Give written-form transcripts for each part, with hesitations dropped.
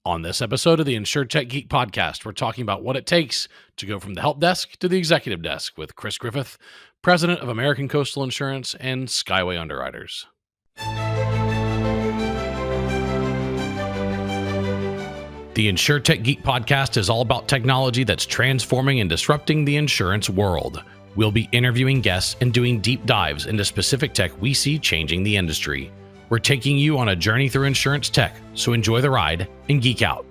On this episode of the InsurTech Geek podcast, we're talking about what it takes to go from the help desk to the executive desk with Chris Griffith, president of American Coastal Insurance and Skyway Underwriters. The InsurTech Geek podcast is all about technology that's transforming and disrupting the insurance world. We'll be interviewing guests and doing deep dives into specific tech we see changing the industry. We're taking you on a journey through insurance tech, so enjoy the ride and geek out.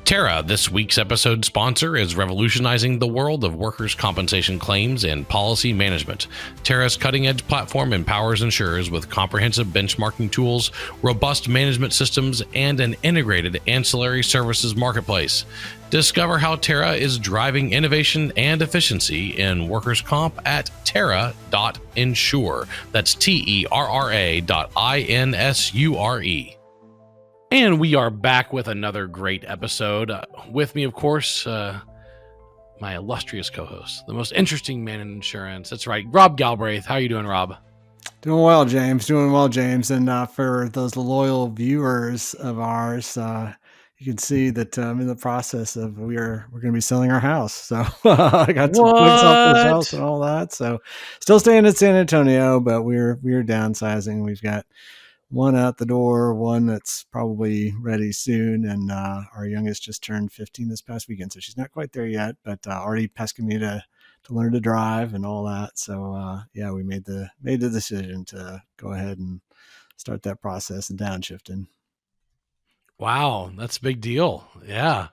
Terra, this week's episode sponsor, is revolutionizing the world of workers' compensation claims and policy management. Terra's cutting-edge platform empowers insurers with comprehensive benchmarking tools, robust management systems, and an integrated ancillary services marketplace. Discover how Terra is driving innovation and efficiency in workers' comp at terra.insure. That's terra.insure. And we are back with another great episode. With me, of course, my illustrious co-host, the most interesting man in insurance. That's right, Rob Galbraith. How are you doing, Rob? Doing well, James. And for those loyal viewers of ours, you can see that I'm in the process of we're going to be selling our house. So I got some clicks off this house and all that. So still staying in San Antonio, but we're downsizing. We've got one out the door, one that's probably ready soon, and our youngest just turned 15 this past weekend, so she's not quite there yet, but already pesking me to learn to drive and all that. So we made the decision to go ahead and start that process of downshifting. Wow, that's a big deal. Yeah.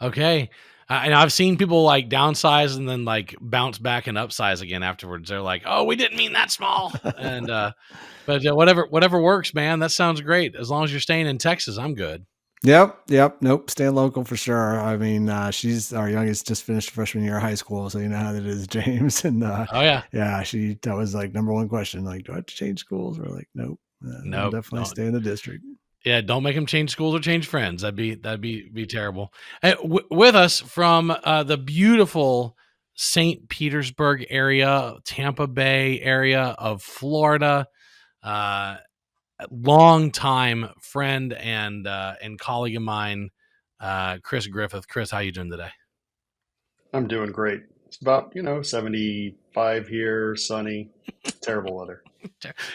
Okay. And I've seen people like downsize and then like bounce back and upsize again afterwards. They're like, "Oh, we didn't mean that small." And but whatever works, man. That sounds great. As long as you're staying in Texas, I'm good. Yep. Nope. Staying local for sure. I mean, she's our youngest, just finished freshman year of high school, so you know how that is, James. And that was like number one question. Like, do I have to change schools? We're like, nope. Nope. Definitely stay in the district. Yeah, don't make them change schools or change friends. That'd be terrible. With us from the beautiful St. Petersburg area, Tampa Bay area of Florida, longtime friend and colleague of mine, Chris Griffith. Chris, how you doing today? I'm doing great. It's about 75 here, sunny, terrible weather.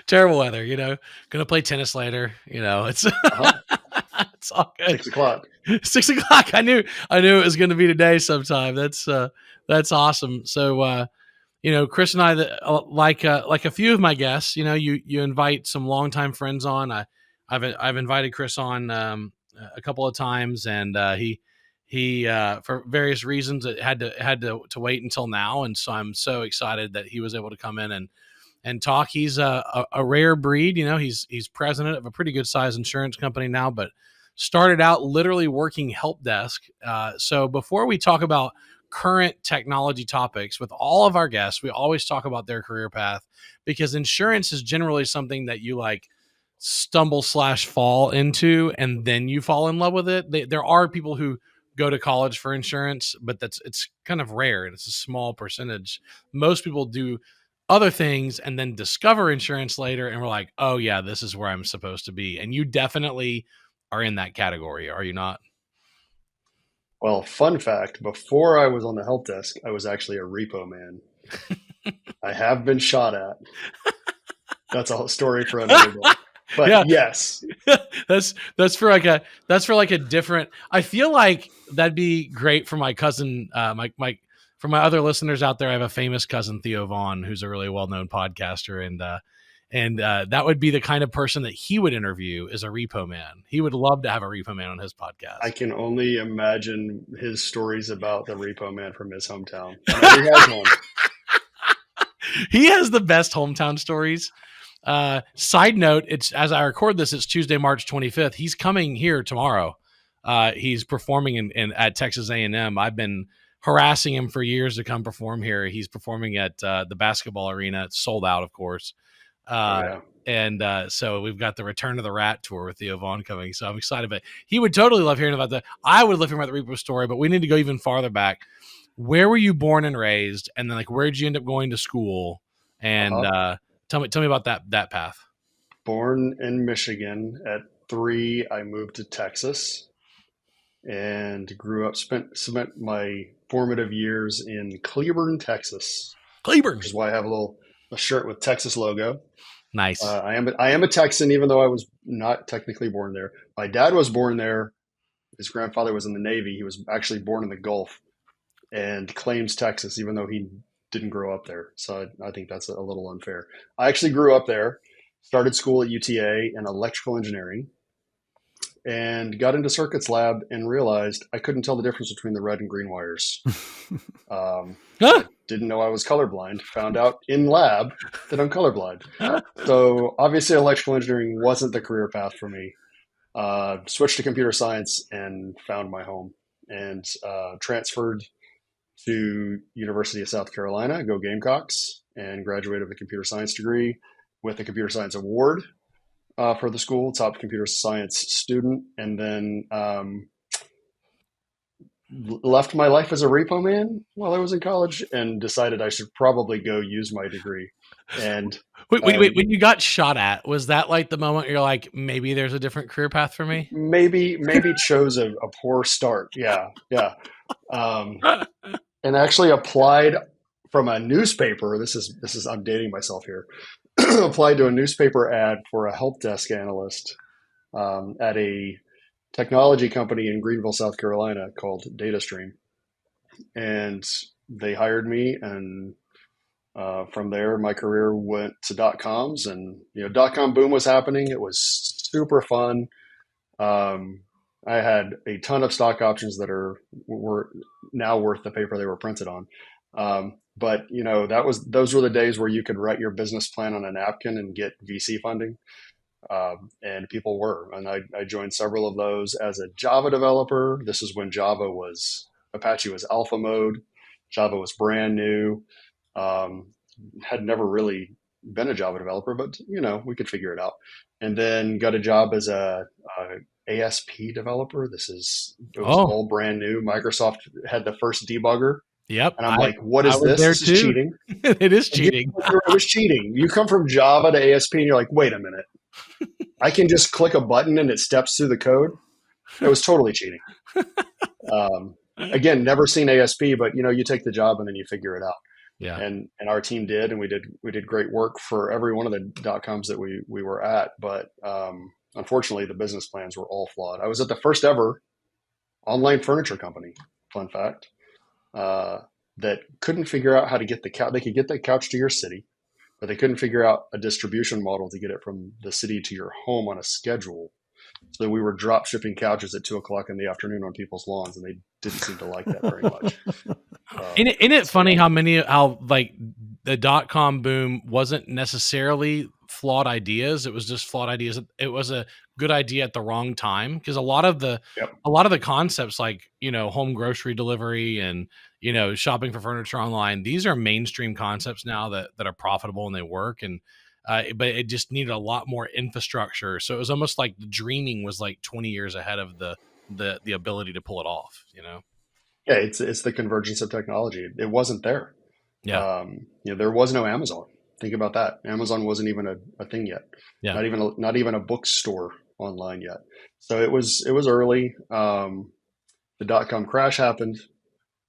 Terrible weather, gonna play tennis later, it's it's all good. 6 o'clock. I knew it was going to be today sometime. That's awesome. So, Chris and I, like a few of my guests, you invite some longtime friends on. I've invited Chris on a couple of times, and he for various reasons it had to wait until now, and so I'm so excited that he was able to come in and talk. He's a rare breed. He's president of a pretty good size insurance company now, but started out literally working help desk. So before we talk about current technology topics with all of our guests, we always talk about their career path, because insurance is generally something that you like stumble/fall into, and then you fall in love with it. There are people who go to college for insurance, but it's kind of rare, and it's a small percentage. Most people do other things and then discover insurance later, and we're like, oh yeah, this is where I'm supposed to be. And you definitely are in that category, are you not? Well, fun fact, before I was on the help desk, I was actually a repo man. I have been shot at. That's a story for another day. But yeah. Yes. that's for like a different, I feel like that'd be great for my cousin, for my other listeners out there. I have a famous cousin, Theo Vaughn, who's a really well-known podcaster, and that would be the kind of person that he would interview as a repo man. He would love to have a repo man on his podcast. I can only imagine his stories about the repo man from his hometown. He has one. He has the best hometown stories. Side note, it's as I record this, it's Tuesday, March 25th. He's coming here tomorrow. He's performing at Texas A&M. I've been harassing him for years to come perform here. He's performing at the basketball arena. It's sold out, of course. And so we've got the Return of the Rat tour with Theo Vaughn coming. So I'm excited. But he would totally love hearing about that. I would love hearing about the repo story, but we need to go even farther back. Where were you born and raised? And then like, where did you end up going to school? And tell me about that path. Born in Michigan at 3, I moved to Texas and grew up, spent my formative years in Cleburne, Texas. Cleburne. Which is why I have a shirt with Texas logo. Nice. I am a Texan, even though I was not technically born there. My dad was born there. His grandfather was in the Navy. He was actually born in the Gulf and claims Texas, even though he didn't grow up there. So I think that's a little unfair. I actually grew up there, started school at UTA in electrical engineering, and got into circuits lab and realized I couldn't tell the difference between the red and green wires. I didn't know I was colorblind. Found out in lab that I'm colorblind. So obviously electrical engineering wasn't the career path for me. Switched to computer science and found my home, and transferred to University of South Carolina, go Gamecocks, and graduated with a computer science degree with a computer science award for the school, top computer science student, and then left my life as a repo man while I was in college and decided I should probably go use my degree. And wait, when you got shot at, was that like the moment you're like, maybe there's a different career path for me? Maybe chose a poor start. Yeah. And actually applied from a newspaper. This is I'm dating myself here. Applied to a newspaper ad for a help desk analyst at a technology company in Greenville, South Carolina called DataStream. And they hired me, and from there, my career went to .coms, and .com boom was happening. It was super fun. I had a ton of stock options that were now worth the paper they were printed on. But those were the days where you could write your business plan on a napkin and get VC funding. And people were, and I joined several of those as a Java developer. This is when Apache was alpha mode. Java was brand new. Had never really been a Java developer, but we could figure it out. And then got a job as a ASP developer. It was all brand new. Microsoft had the first debugger. Yep. And I'm like, what is this? This is cheating. It is cheating. It was cheating. You come from Java to ASP and you're like, wait a minute. I can just click a button and it steps through the code. It was totally cheating. Again, never seen ASP, but you take the job and then you figure it out. Yeah. And our team did, and we did great work for every one of the .coms that we were at. But unfortunately, the business plans were all flawed. I was at the first ever online furniture company. Fun fact. That couldn't figure out how to get the couch. They could get the couch to your city, but they couldn't figure out a distribution model to get it from the city to your home on a schedule. So we were drop shipping couches at 2:00 in the afternoon on people's lawns, and they didn't seem to like that very much. Isn't it funny how like the .com boom wasn't necessarily flawed ideas? It was just flawed ideas. It was a good idea at the wrong time, because a lot of the concepts, like home grocery delivery and shopping for furniture online, these are mainstream concepts now that are profitable and they work, and but it just needed a lot more infrastructure. So it was almost like the dreaming was like 20 years ahead of the ability to pull it off. Yeah, it's the convergence of technology. It wasn't there. Yeah. There was no Amazon. Think about that. Amazon wasn't even a thing yet. Yeah. Not even a bookstore online yet. So it was early. The .com crash happened,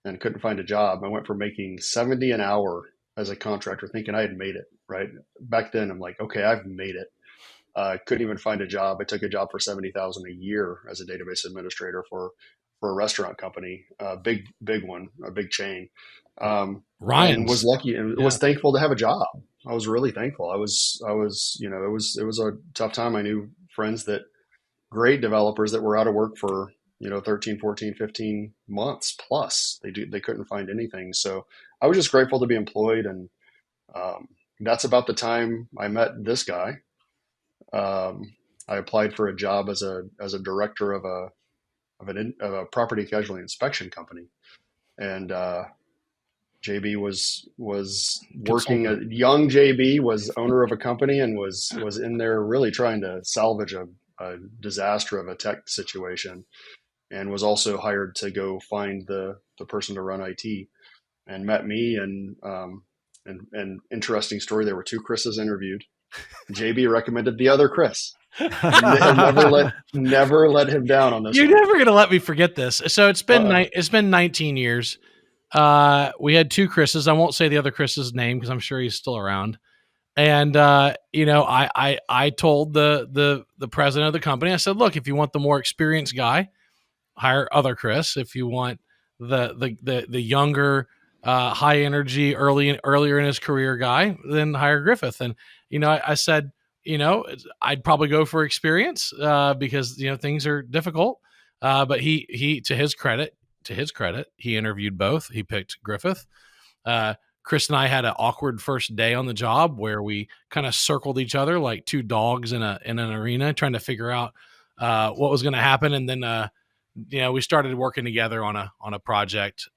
and couldn't find a job. I went from making $70 an hour as a contractor, thinking I had made it. Right back then, I'm like, okay, I've made it. Couldn't even find a job. I took a job for $70,000 a year as a database administrator for a restaurant company, a big one, a big chain. Ryan was lucky and was thankful to have a job. I was really thankful. I was, it was a tough time. I knew friends great developers that were out of work for, 13, 14, 15 months plus. They couldn't find anything. So I was just grateful to be employed. And that's about the time I met this guy. I applied for a job as a director of a property casualty inspection company, and JB was working. Young JB was owner of a company and was in there really trying to salvage a disaster of a tech situation, and was also hired to go find the person to run IT, and met me. And interesting story. There were two Chris's interviewed. JB recommended the other Chris. Never let him down on this. You're one. never going to let me forget this. So it's been 19 years. We had two Chris's. I won't say the other Chris's name because I'm sure he's still around. And I told the president of the company, I said, look, if you want the more experienced guy, hire other Chris. If you want the younger, high energy, earlier in his career guy, then hire Griffith. And I said, I'd probably go for experience because things are difficult. But he to his credit, he interviewed both. He picked Griffith. Chris and I had an awkward first day on the job where we kind of circled each other like two dogs in an arena, trying to figure out what was going to happen. And then we started working together on a project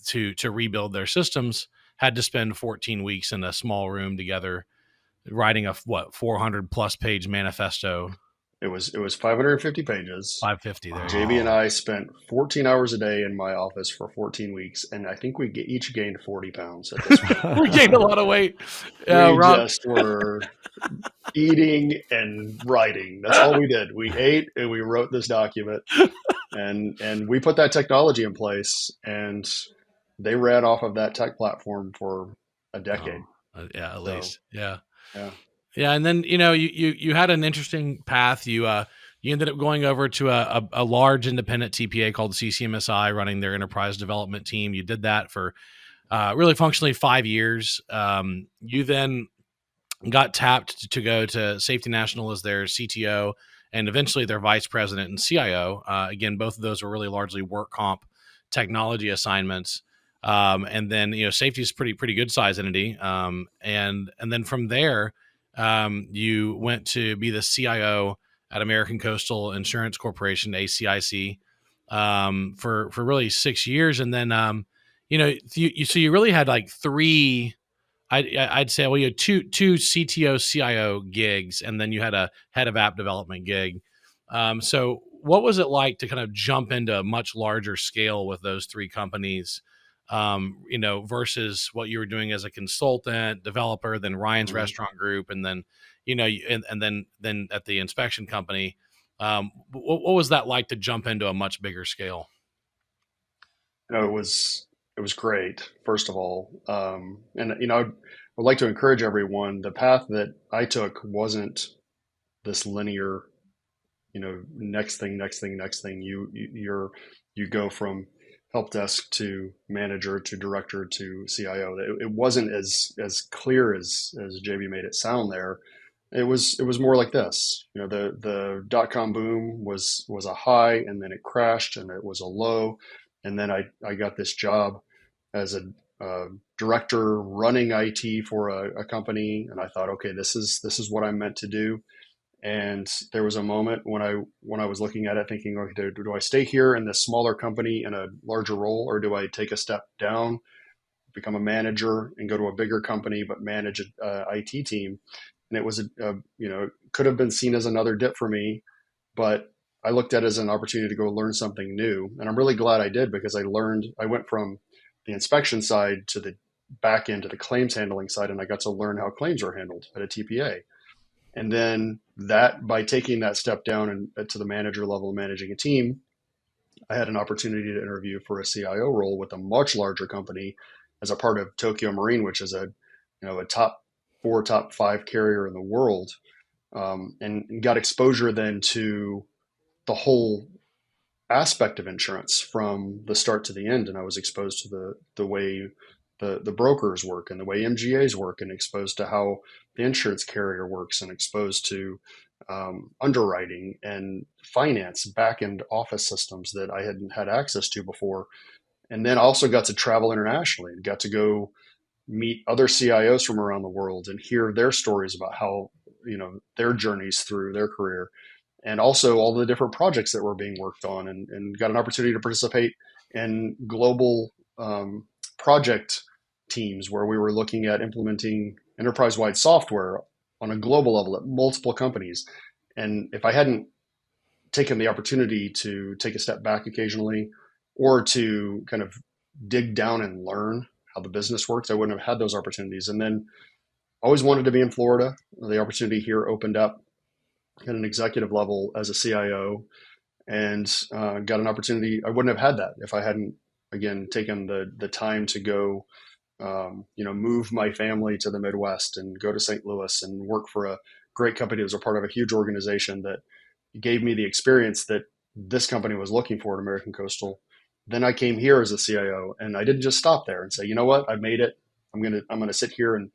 to rebuild their systems. Had to spend 14 weeks in a small room together, writing a 400 plus page manifesto. It was 550 pages. 550 there. JB and I spent 14 hours a day in my office for 14 weeks, and I think we each gained 40 pounds at this point. We gained a lot of weight. We just were eating and writing. That's all we did. We ate and we wrote this document, and we put that technology in place, and they ran off of that tech platform for a decade. At least. Yeah. Yeah, and then you had an interesting path. You ended up going over to a large independent TPA called CCMSI, running their enterprise development team. You did that for really functionally 5 years. You then got tapped to go to Safety National as their CTO and eventually their vice president and CIO. Again, both of those were really largely work comp technology assignments. And then safety is pretty good size entity. And then from there. You went to be the CIO at American Coastal Insurance Corporation, ACIC, for really 6 years, and then you really had like three. I'd say you had two CTO CIO gigs, and then you had a head of app development gig. So what was it like to kind of jump into a much larger scale with those three companies? Versus what you were doing as a consultant, developer, then Ryan's Restaurant Group, and then, and then at the inspection company. What was that like to jump into a much bigger scale? It was great, first of all. And I would like to encourage everyone, the path that I took wasn't this linear, next thing. You go from help desk to manager to director to CIO. It wasn't as clear as JB made it sound there. It was more like this. The .com boom was a high, and then it crashed, and it was a low. And then I got this job as a director running IT for a company, and I thought, okay, this is what I'm meant to do. And there was a moment when I was looking at it thinking, okay, do I stay here in this smaller company in a larger role, or do I take a step down, become a manager and go to a bigger company, but manage a IT team? And it was, it could have been seen as another dip for me, but I looked at it as an opportunity to go learn something new. And I'm really glad I did, because I went from the inspection side to the back end to the claims handling side, and I got to learn how claims are handled at a TPA. And then by taking that step down and to the manager level of managing a team, I had an opportunity to interview for a CIO role with a much larger company as a part of Tokyo Marine, which is a top 4, top 5 carrier in the world, and got exposure then to the whole aspect of insurance from the start to the end. And I was exposed to the way the brokers work and the way MGAs work, and exposed to how the insurance carrier works, and exposed to underwriting and finance back-end office systems that I hadn't had access to before. And then also got to travel internationally and got to go meet other CIOs from around the world and hear their stories about how, their journeys through their career, and also all the different projects that were being worked on, and got an opportunity to participate in global project teams where we were looking at implementing enterprise-wide software on a global level at multiple companies. And if I hadn't taken the opportunity to take a step back occasionally, or to kind of dig down and learn how the business works, I wouldn't have had those opportunities. And then always wanted to be in Florida. The opportunity here opened up at an executive level as a CIO, and got an opportunity. I wouldn't have had that if I hadn't, again, taken the time to go, move my family to the Midwest and go to St. Louis and work for a great company that was a part of a huge organization that gave me the experience that this company was looking for at American Coastal. Then I came here as a CIO, and I didn't just stop there and say, you know what, I made it. I'm gonna sit here and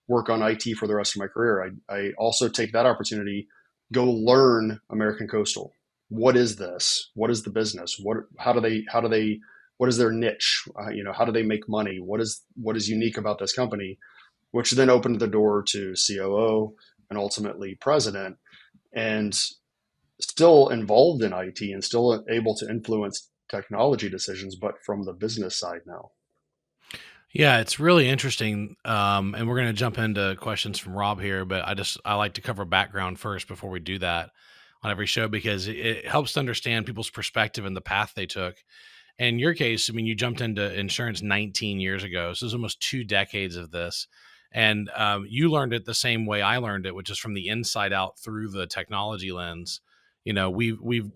work on IT for the rest of my career. I also take that opportunity, go learn American Coastal. What is this? What is the business? How do they what is their niche? How do they make money? What is unique about this company? Which then opened the door to COO and ultimately president, and still involved in IT and still able to influence technology decisions, but from the business side now. Yeah, it's really interesting. And we're going to jump into questions from Rob here, but I like to cover background first before we do that on every show, because it helps to understand people's perspective and the path they took. In your case, I mean, you jumped into insurance 19 years ago. So it's almost 2 decades of this. And you learned it the same way I learned it, which is from the inside out through the technology lens. We've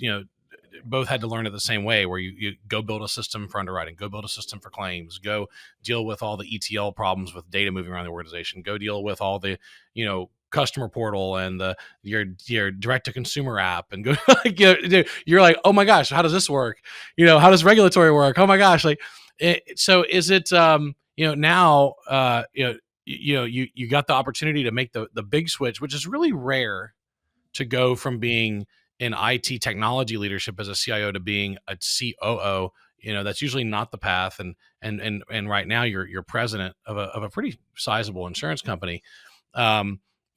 both had to learn it the same way, where you go build a system for underwriting, go build a system for claims, go deal with all the ETL problems with data moving around the organization, go deal with all the, customer portal and your direct to consumer app, and go you're like, oh my gosh, how does this work? How does regulatory work? Oh my gosh. So is it, now, you got the opportunity to make the big switch, which is really rare, to go from being in IT technology leadership as a CIO to being a COO. That's usually not the path. And right now you're president of a pretty sizable insurance company.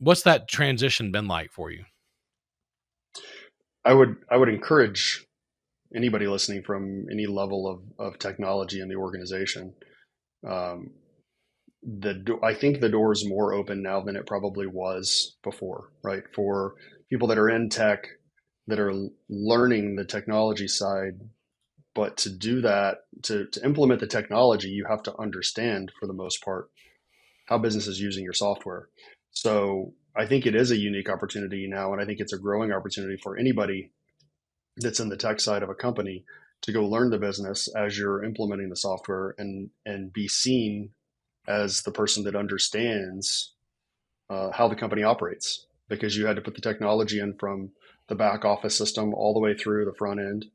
What's that transition been like for you? I would encourage anybody listening from any level of technology in the organization. I think the door is more open now than it probably was before, right? For people that are in tech, that are learning the technology side. But to do that, to implement the technology, you have to understand, for the most part, how business is using your software. So I think it is a unique opportunity now, and I think it's a growing opportunity for anybody that's in the tech side of a company to go learn the business as you're implementing the software, and be seen as the person that understands how the company operates, because you had to put the technology in from the back office system all the way through the front end.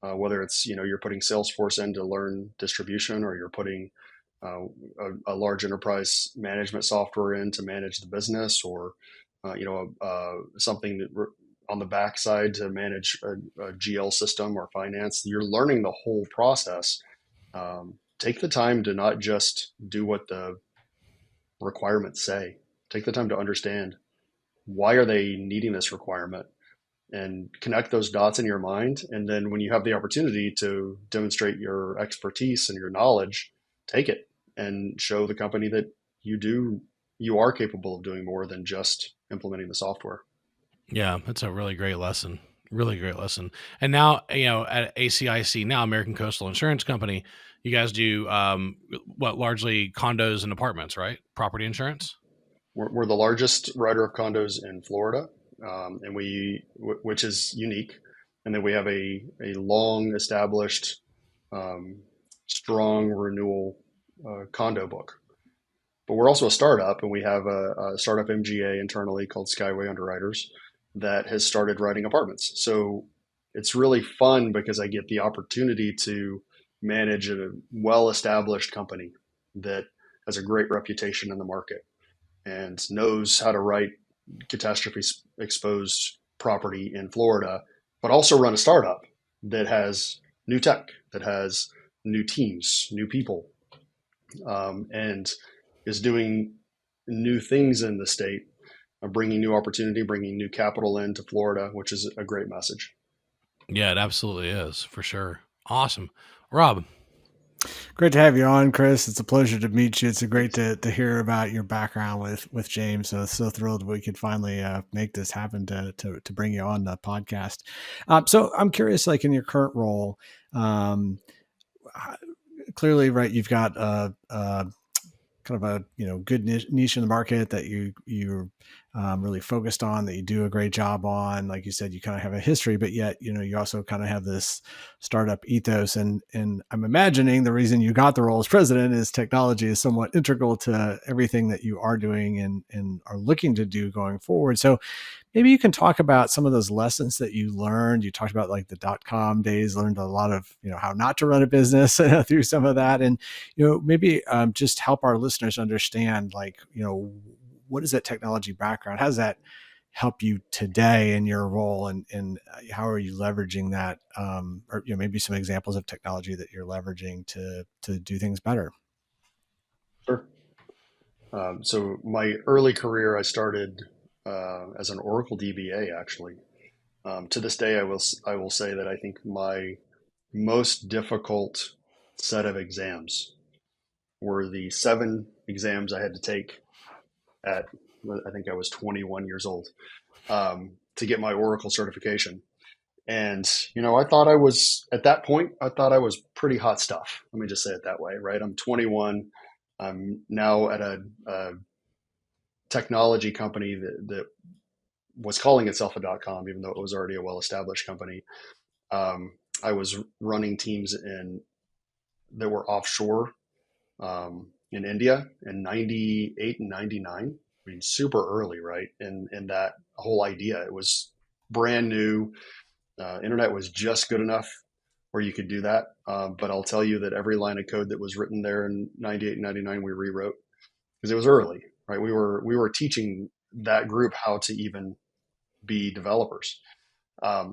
Whether it's, you're putting Salesforce in to learn distribution, or you're putting a large enterprise management software in to manage the business, or something that on the backside to manage a GL system or finance. You're learning the whole process. Take the time to not just do what the requirements say. Take the time to understand, why are they needing this requirement, and connect those dots in your mind. And then when you have the opportunity to demonstrate your expertise and your knowledge, take it and show the company that you are capable of doing more than just implementing the software. Yeah, that's a really great lesson. Really great lesson. And now, at ACIC, now American Coastal Insurance Company, you guys do largely condos and apartments, right? Property insurance. We're the largest writer of condos in Florida, and which is unique. And then we have a long established, strong renewal condo book. But we're also a startup, and we have a startup MGA internally called Skyway Underwriters that has started writing apartments. So it's really fun because I get the opportunity to manage a well-established company that has a great reputation in the market and knows how to write catastrophe exposed property in Florida, but also run a startup that has new tech, that has new teams, new people, and is doing new things in the state, bringing new opportunity, bringing new capital into Florida, which is a great message. Yeah, it absolutely is, for sure. Awesome. Rob. Great to have you on, Chris. It's a pleasure to meet you. It's great to hear about your background with James. So thrilled we could finally make this happen to bring you on the podcast. So I'm curious, like in your current role, clearly, right, you've got kind of a good niche in the market that you're really focused on, that you do a great job on. Like you said, you kind of have a history, but yet you also kind of have this startup ethos. And I'm imagining the reason you got the role as president is technology is somewhat integral to everything that you are doing and are looking to do going forward. So maybe you can talk about some of those lessons that you learned. You talked about like the .com days, learned a lot of, how not to run a business through some of that. And, maybe just help our listeners understand, like, what is that technology background? How does that help you today in your role? And how are you leveraging that? Or, maybe some examples of technology that you're leveraging to do things better. Sure. So my early career, I started as an Oracle DBA, actually. To this day, I will say that I think my most difficult set of exams were the 7 exams I had to take at, I think I was 21 years old, to get my Oracle certification. And, I thought at that point, I thought I was pretty hot stuff. Let me just say it that way, right? I'm 21. I'm now at a technology company that was calling itself a .com, even though it was already a well-established company. I was running teams that were offshore in India in 98 and 99. I mean, super early, right? And that whole idea, it was brand new. Internet was just good enough where you could do that. But I'll tell you that every line of code that was written there in 98 and 99, we rewrote because it was early, right? We were teaching that group how to even be developers.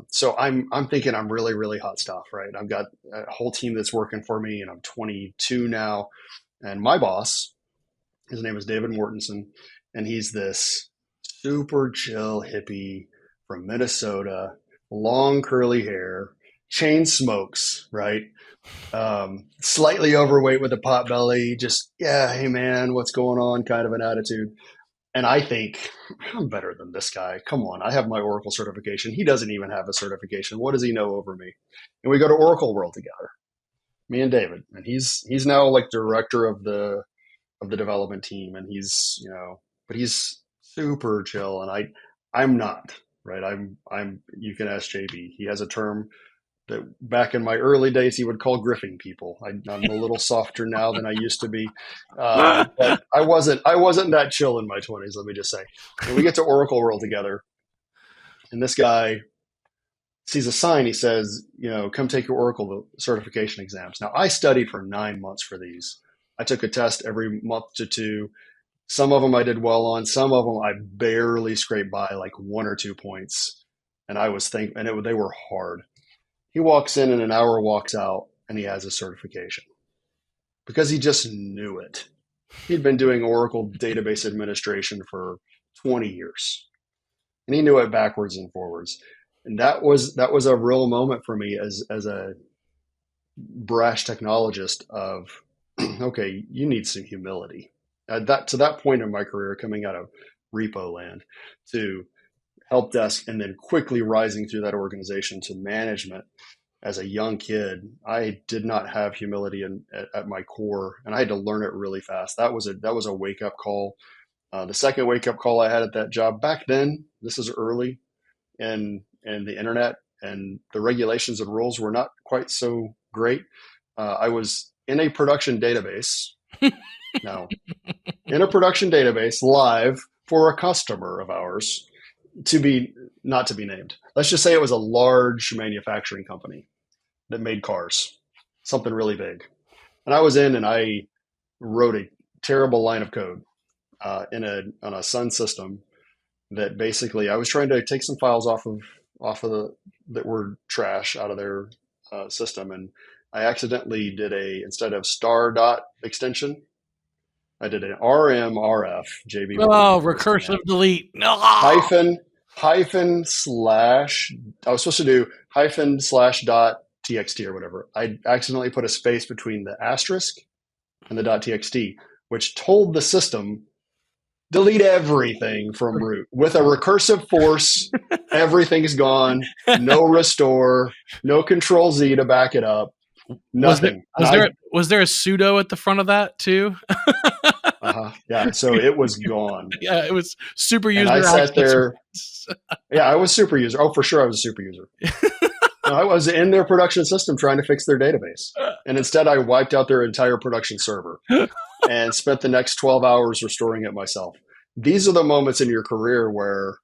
So I'm thinking I'm really, really hot stuff, right? I've got a whole team that's working for me, and I'm 22 now. And my boss, his name is David Mortensen, and he's this super chill hippie from Minnesota, long curly hair, chain smokes, right? Slightly overweight with a pot belly, just, yeah, hey man, what's going on kind of an attitude. And I think, I'm better than this guy. Come on, I have my Oracle certification. He doesn't even have a certification. What does he know over me? And we go to Oracle World together, me and David. And he's now like director of the development team. And he's, but he's super chill. And I'm not, right? You can ask JB. He has a term that back in my early days, he would call griffing people. I'm a little softer now than I used to be. But I wasn't that chill in my 20s, let me just say. And we get to Oracle World together, and this guy sees a sign. He says, come take your Oracle certification exams. Now, I studied for 9 months for these. I took a test every month to 2. Some of them I did well on. Some of them I barely scraped by, like 1 or 2 points. And I was thinking, they were hard. He walks in and an hour walks out, and he has a certification because he just knew it. He'd been doing Oracle database administration for 20 years, and he knew it backwards and forwards. And that was a real moment for me as a brash technologist of, okay, you need some humility. To that point in my career, coming out of repo land to help desk and then quickly rising through that organization to management as a young kid, I did not have humility at my core, and I had to learn it really fast. That was a wake up call. The second wake up call I had at that job back then, this is early in the internet, and the regulations and rules were not quite so great. I was in a production database. Now, in a production database live for a customer of ours, not to be named. Let's just say it was a large manufacturing company that made cars, something really big. And I was in and I wrote a terrible line of code on a Sun system that basically I was trying to take some files off of that were trash out of their system. And I accidentally did instead of star dot extension, I did an RMRF JB. Oh, recursive delete. No. Hyphen slash. I was supposed to do hyphen slash dot txt or whatever. I accidentally put a space between the asterisk and the dot txt, which told the system delete everything from root with a recursive force. Everything's gone. No restore. No control Z to back it up. Nothing. Was there a sudo at the front of that too? Yeah. So it was gone. Yeah, it was super And user I sat access. there. Yeah, I was super user. Oh, for sure. I was a super user. No, I was in their production system trying to fix their database. And instead I wiped out their entire production server and spent the next 12 hours restoring it myself. These are the moments in your career where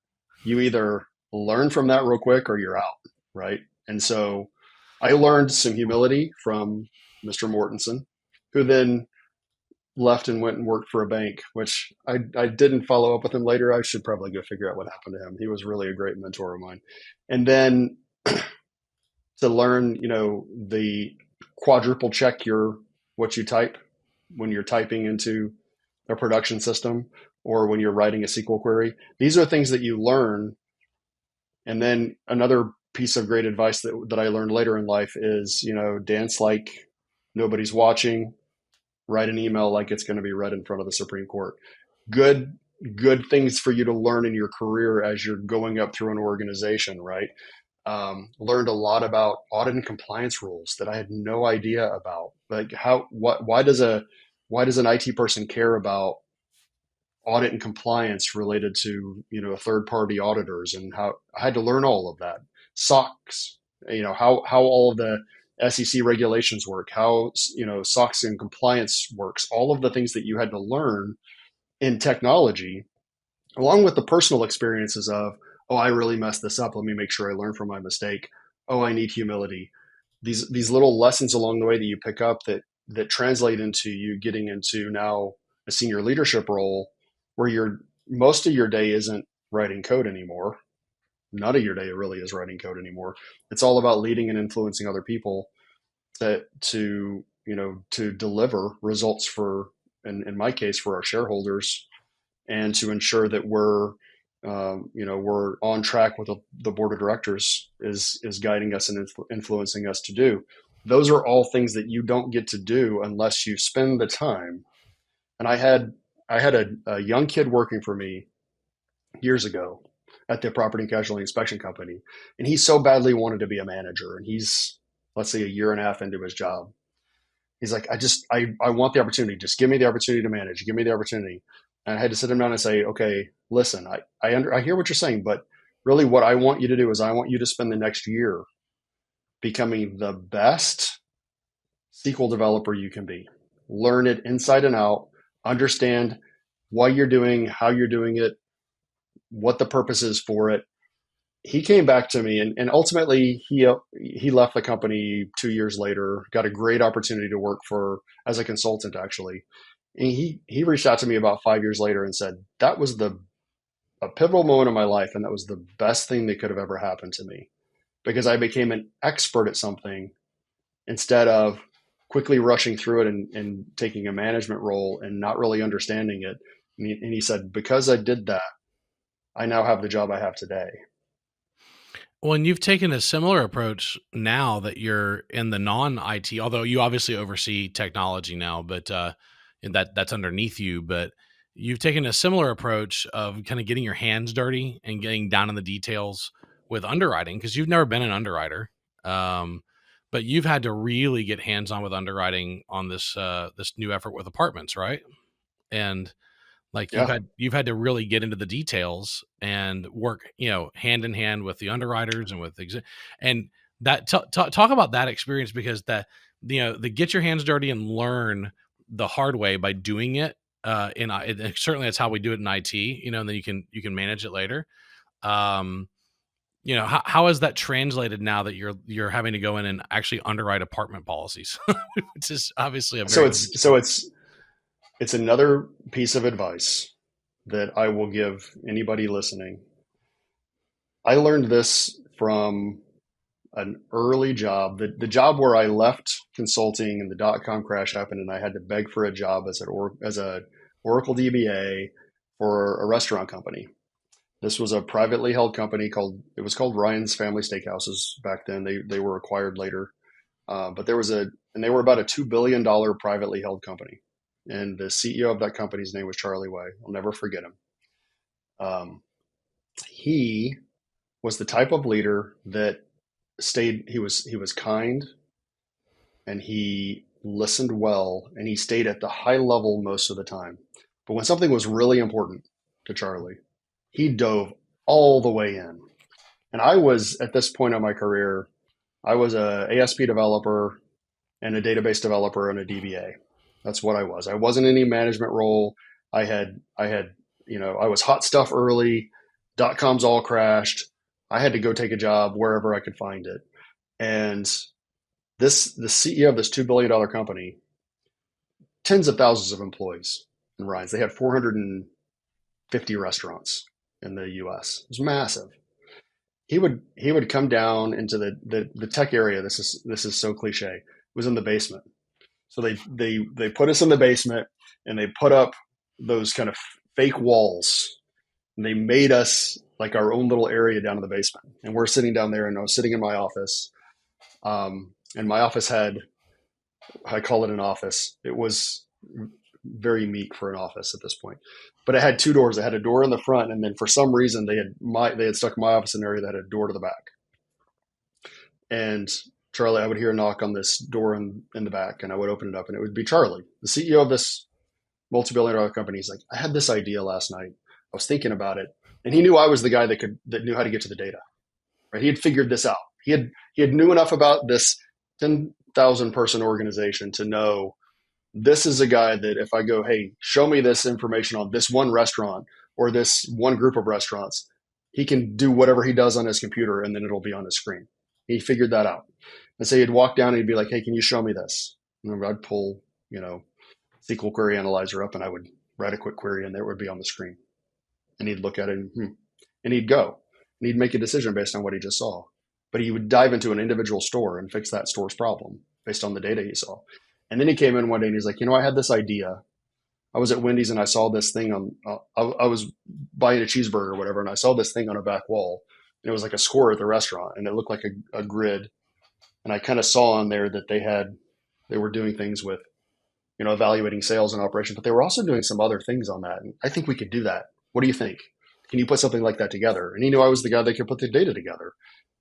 you either learn from that real quick or you're out, right? And so I learned some humility from Mr. Mortensen, who then left and went and worked for a bank, which I didn't follow up with him later. I should probably go figure out what happened to him. He was really a great mentor of mine. And then to learn, the quadruple check what you type when you're typing into a production system or when you're writing a SQL query. These are things that you learn. And then another piece of great advice that I learned later in life is, dance like nobody's watching, write an email like it's going to be read in front of the Supreme Court. Good things for you to learn in your career as you're going up through an organization, right? Learned a lot about audit and compliance rules that I had no idea about. Like why does an IT person care about audit and compliance related to, third party auditors, and how I had to learn all of that. SOX, how all of the SEC regulations work, how, SOX and compliance works, all of the things that you had to learn in technology, along with the personal experiences of, oh, I really messed this up. Let me make sure I learn from my mistake. Oh, I need humility. These little lessons along the way that you pick up that translate into you getting into now a senior leadership role where most of your day isn't writing code anymore. None of your day really is writing code anymore. It's all about leading and influencing other people to deliver results for, in my case, for our shareholders, and to ensure that we're on track with the board of directors is guiding us and influencing us to do. Those are all things that you don't get to do unless you spend the time. And I had a young kid working for me years ago at the property and casualty inspection company, and he so badly wanted to be a manager. And he's, let's say, a year and a half into his job. He's like, I want the opportunity. Just give me the opportunity to manage. Give me the opportunity. And I had to sit him down and say, okay, listen, I hear what you're saying, but really what I want you to do is I want you to spend the next year becoming the best SQL developer you can be. Learn it inside and out, understand what you're doing, how you're doing it, what the purpose is for it. He came back to me, and ultimately he left the company 2 years later, got a great opportunity to work as a consultant, actually. And he reached out to me about 5 years later and said, that was a pivotal moment of my life, and that was the best thing that could have ever happened to me, because I became an expert at something instead of quickly rushing through it and taking a management role and not really understanding it. And he said, because I did that, I now have the job I have today. Well, and you've taken a similar approach now that you're in the non-IT, although you obviously oversee technology now, but that's underneath you. But you've taken a similar approach of kind of getting your hands dirty and getting down in the details with underwriting, because you've never been an underwriter, but you've had to really get hands-on with underwriting on this new effort with apartments, right? And like you've had to really get into the details and work, hand in hand with the underwriters and and that talk about that experience, because the get your hands dirty and learn the hard way by doing it. Certainly that's how we do it in IT, and then you can manage it later. How is that translated now that you're having to go in and actually underwrite apartment policies, which is obviously it's another piece of advice that I will give anybody listening. I learned this from an early job, the job where I left consulting and the dot-com crash happened, and I had to beg for a job as a Oracle DBA for a restaurant company. This was a privately held company called Ryan's Family Steakhouses back then. They were acquired later, but they were about a $2 billion privately held company. And the CEO of that company's name was Charlie Way. I'll never forget him. He was the type of leader that he was kind, and he listened well, and he stayed at the high level most of the time. But when something was really important to Charlie, he dove all the way in. And I was, at this point in my career, I was a ASP developer and a database developer and a DBA. That's what I was. I wasn't in any management role. I had, I was hot stuff early. .coms all crashed. I had to go take a job wherever I could find it. And the CEO of this $2 billion company, tens of thousands of employees in Ryan's. They had 450 restaurants in the US. It was massive. He would come down into the tech area. This is so cliche. It was in the basement. So they put us in the basement and they put up those kind of fake walls. And they made us like our own little area down in the basement. And we're sitting down there, and I was sitting in my office. And my office had, I call it an office. It was very meek for an office at this point, but it had two doors. It had a door in the front, and then for some reason they had stuck my office in an area that had a door to the back. And Charlie, I would hear a knock on this door in the back, and I would open it up, and it would be Charlie, the CEO of this multi-billion-dollar company. He's like, I had this idea last night. I was thinking about it, and he knew I was the guy that knew how to get to the data. Right? He had figured this out. He had knew enough about this 10,000 person organization to know this is a guy that if I go, hey, show me this information on this one restaurant or this one group of restaurants, he can do whatever he does on his computer and then it'll be on his screen. He figured that out. And so he'd walk down and he'd be like, hey, can you show me this? And I'd pull, SQL Query Analyzer up and I would write a quick query and there it would be on the screen. And he'd look at it and he'd go and he'd make a decision based on what he just saw. But he would dive into an individual store and fix that store's problem based on the data he saw. And then he came in one day and he's like, I had this idea. I was at Wendy's and I saw this thing on, I was buying a cheeseburger or whatever, and I saw this thing on a back wall. And it was like a score at the restaurant, and it looked like a grid. And I kind of saw on there that they were doing things with, evaluating sales and operations, but they were also doing some other things on that. And I think we could do that. What do you think? Can you put something like that together? And he knew I was the guy that could put the data together.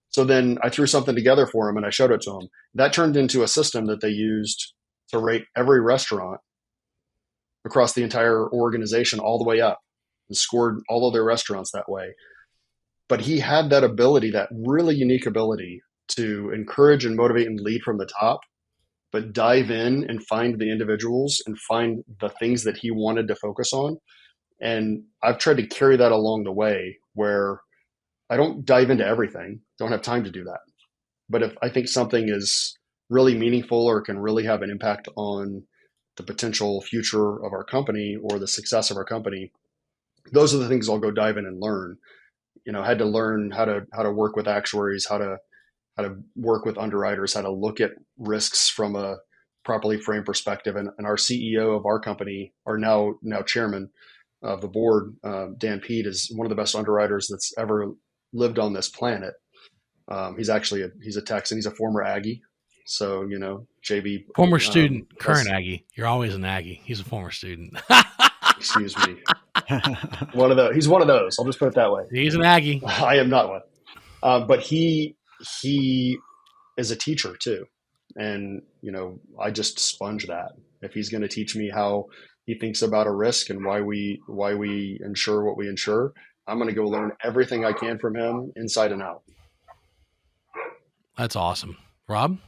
So then I threw something together for him and I showed it to him. That turned into a system that they used to rate every restaurant across the entire organization all the way up and scored all of their restaurants that way. But he had that ability, that really unique ability to encourage and motivate and lead from the top, but dive in and find the individuals and find the things that he wanted to focus on. And I've tried to carry that along the way where I don't dive into everything, don't have time to do that. But if I think something is really meaningful or can really have an impact on the potential future of our company or the success of our company, those are the things I'll go dive in and learn. I had to learn how to work with actuaries, how to work with underwriters, how to look at risks from a properly framed perspective. And our CEO of our company, our now chairman of the board, Dan Pete, is one of the best underwriters that's ever lived on this planet. He's a Texan. He's a former Aggie. So, JV. Former student, current Aggie. You're always an Aggie. He's a former student. Excuse me. One of those. He's one of those. I'll just put it that way. He's an Aggie. I am not one. But he is a teacher too. And, I just sponge that. If he's going to teach me how he thinks about a risk and why we insure what we insure, I'm going to go learn everything I can from him inside and out. That's awesome. Rob?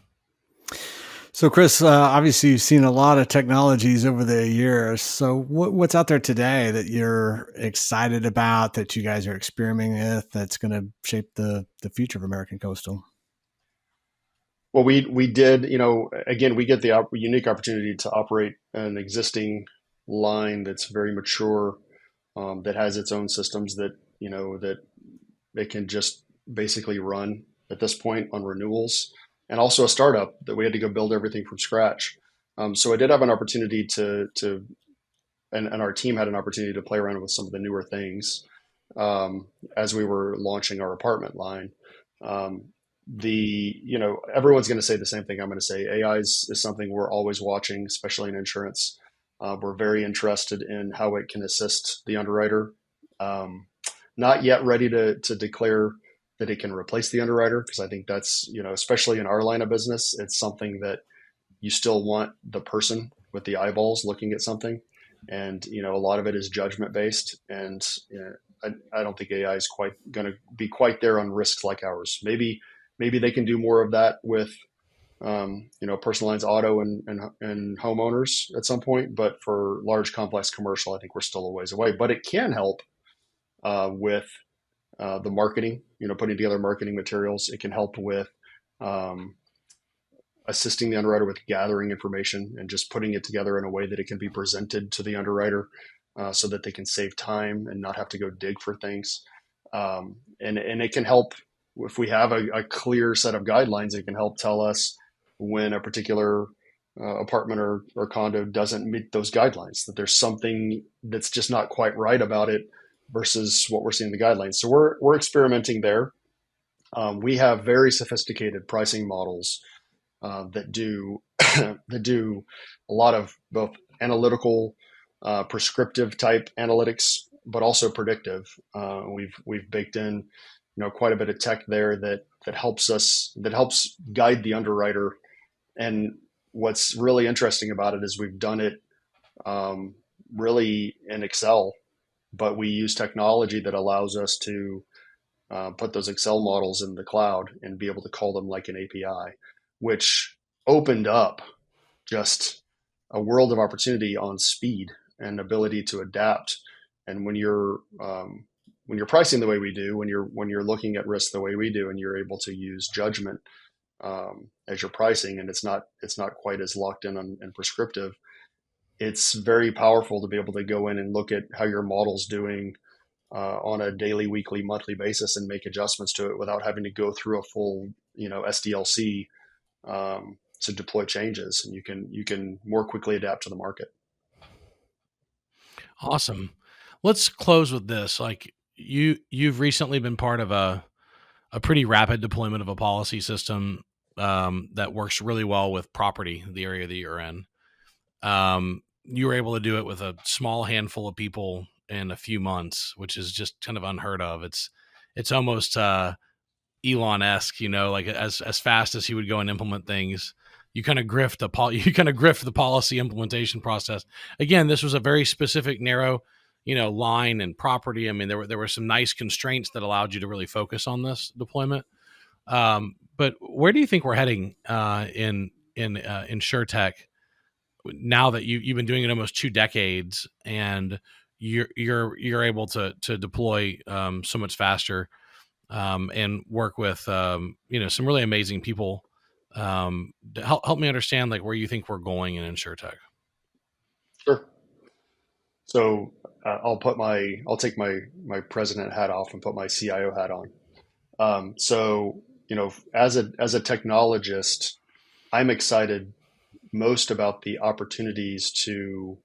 So, Chris, obviously you've seen a lot of technologies over the years. So what's out there today that you're excited about, that you guys are experimenting with, that's going to shape the future of American Coastal? Well, we did, again, we get the unique opportunity to operate an existing line that's very mature, that has its own systems that it can just basically run at this point on renewals, and also a startup that we had to go build everything from scratch. So I did have an opportunity to and our team had an opportunity to play around with some of the newer things as we were launching our apartment line. Everyone's going to say the same thing I'm going to say. AI is something we're always watching, especially in insurance. We're very interested in how it can assist the underwriter. Not yet ready to declare that it can replace the underwriter, because I think that's, especially in our line of business, it's something that you still want the person with the eyeballs looking at something. And, a lot of it is judgment based. And I don't think AI is quite going to be quite there on risks like ours. Maybe they can do more of that with, personal lines auto and homeowners at some point. But for large, complex commercial, I think we're still a ways away. But it can help with the marketing, putting together marketing materials. It can help with assisting the underwriter with gathering information and just putting it together in a way that it can be presented to the underwriter so that they can save time and not have to go dig for things. And it can help if we have a clear set of guidelines. It can help tell us when a particular apartment or condo doesn't meet those guidelines, that there's something that's just not quite right about it versus what we're seeing in the guidelines. So we're experimenting there. We have very sophisticated pricing models that do that do a lot of both analytical, prescriptive type analytics, but also predictive. We've baked in, quite a bit of tech there that helps guide the underwriter. And what's really interesting about it is we've done it really in Excel, but we use technology that allows us to put those Excel models in the cloud and be able to call them like an API, which opened up just a world of opportunity on speed and ability to adapt. And when you're pricing the way we do, when you're looking at risk the way we do, and you're able to use judgment as you're pricing, and it's not quite as locked in and prescriptive, it's very powerful to be able to go in and look at how your model's doing on a daily, weekly, monthly basis and make adjustments to it without having to go through a full, SDLC to deploy changes. And you can more quickly adapt to the market. Awesome. Let's close with this. Like you've recently been part of a pretty rapid deployment of a policy system that works really well with property, the area that you're in. You were able to do it with a small handful of people in a few months, which is just kind of unheard of. It's almost Elon-esque, like as fast as he would go and implement things. You kind of grift the policy implementation process. Again, this was a very specific, narrow, line and property. I mean, there were some nice constraints that allowed you to really focus on this deployment. But where do you think we're heading in InsurTech now that you've been doing it almost 2 decades and you're able to deploy so much faster and work with some really amazing people? Help me understand like where you think we're going in InsurTech. Sure. So I'll take my president hat off and put my CIO hat on. So as a technologist, I'm excited most about the opportunities to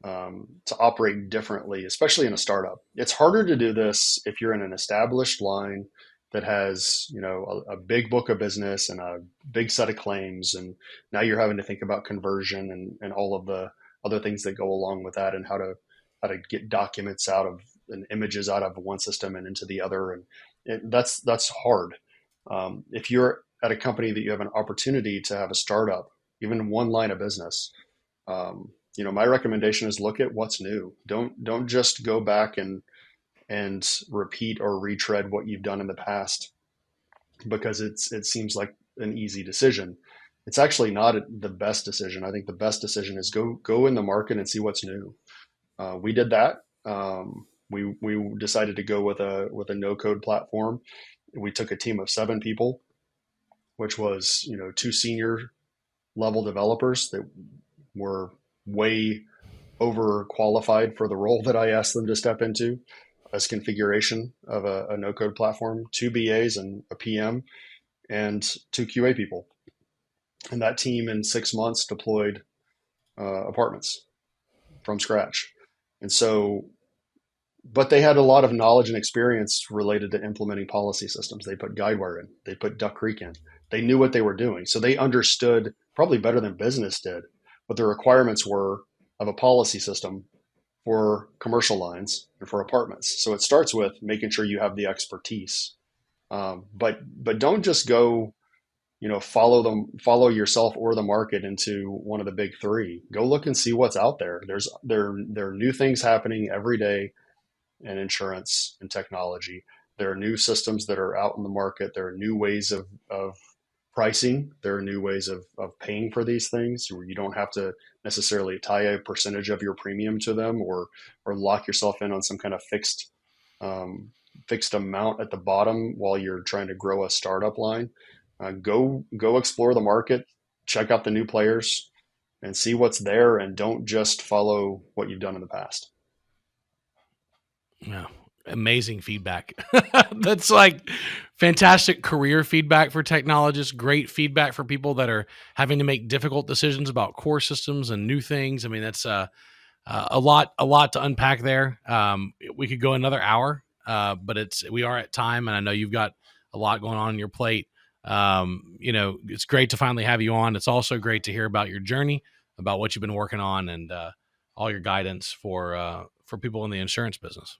operate differently, especially in a startup. It's harder to do this if you're in an established line that has, a big book of business and a big set of claims. And now you're having to think about conversion and all of the other things that go along with that, and how to get documents out of and images out of one system and into the other. And that's hard. If you're at a company that you have an opportunity to have a startup, even one line of business, my recommendation is look at what's new. Don't just go back and repeat or retread what you've done in the past because it seems like an easy decision. It's actually not the best decision. I think the best decision is go in the market and see what's new. We did that. We decided to go with a no-code platform. We took a team of 7 people, which was 2 senior level developers that were way overqualified for the role that I asked them to step into as configuration of a no-code platform, 2 BAs and a PM, and 2 QA people. And that team in 6 months deployed apartments from scratch. And so, but they had a lot of knowledge and experience related to implementing policy systems. They put Guidewire in, they put Duck Creek in. They knew what they were doing. So they understood probably better than business did what the requirements were of a policy system for commercial lines and for apartments. So it starts with making sure you have the expertise. But don't just go follow yourself or the market into one of the big three. Go look and see what's out there. There are new things happening every day in insurance and technology. There are new systems that are out in the market. There are new ways of pricing. There are new ways of paying for these things where you don't have to necessarily tie a percentage of your premium to them or lock yourself in on some kind of fixed amount at the bottom while you're trying to grow a startup line. Go explore the market, check out the new players, and see what's there, and don't just follow what you've done in the past. Yeah, amazing feedback. That's like fantastic career feedback for technologists, great feedback for people that are having to make difficult decisions about core systems and new things. I mean, that's a lot to unpack there. We could go another hour, but we are at time, and I know you've got a lot going on your plate. It's great to finally have you on. It's also great to hear about your journey, about what you've been working on, and all your guidance for people in the insurance business.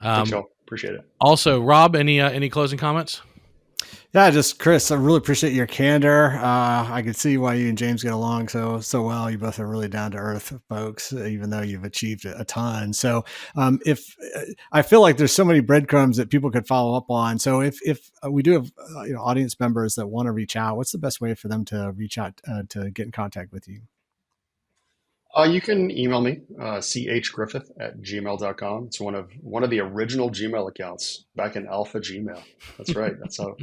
Thanks, y'all. Appreciate it. Also, Rob, any closing comments? Yeah, just Chris, I really appreciate your candor. I can see why you and James get along so well. You both are really down to earth folks, even though you've achieved a ton. So if I feel like there's so many breadcrumbs that people could follow up on. So if we do have audience members that want to reach out, what's the best way for them to reach out to get in contact with you? You can email me, chgriffith@gmail.com. It's one of the original Gmail accounts back in Alpha Gmail. That's right. That's how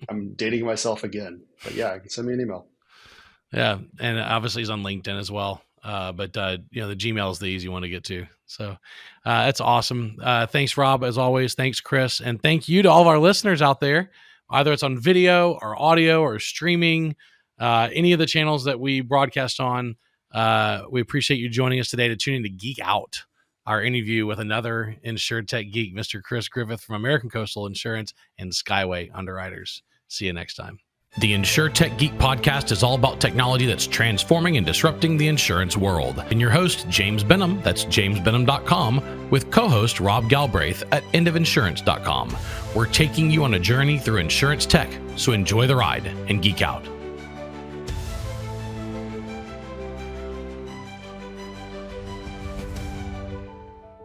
I'm dating myself again. But yeah, you can send me an email. Yeah, and obviously he's on LinkedIn as well. But the Gmail is the easy one to get to. So that's awesome. Thanks, Rob, as always. Thanks, Chris, and thank you to all of our listeners out there. Either it's on video or audio or streaming, any of the channels that we broadcast on. We appreciate you joining us today to tune in to Geek Out, our interview with another InsurTech geek, Mr. Chris Griffith from American Coastal Insurance and Skyway Underwriters. See you next time. The InsurTech Geek podcast is all about technology that's transforming and disrupting the insurance world. And your host, James Benham, that's jamesbenham.com, with co-host Rob Galbraith at endofinsurance.com. We're taking you on a journey through insurance tech, so enjoy the ride and geek out.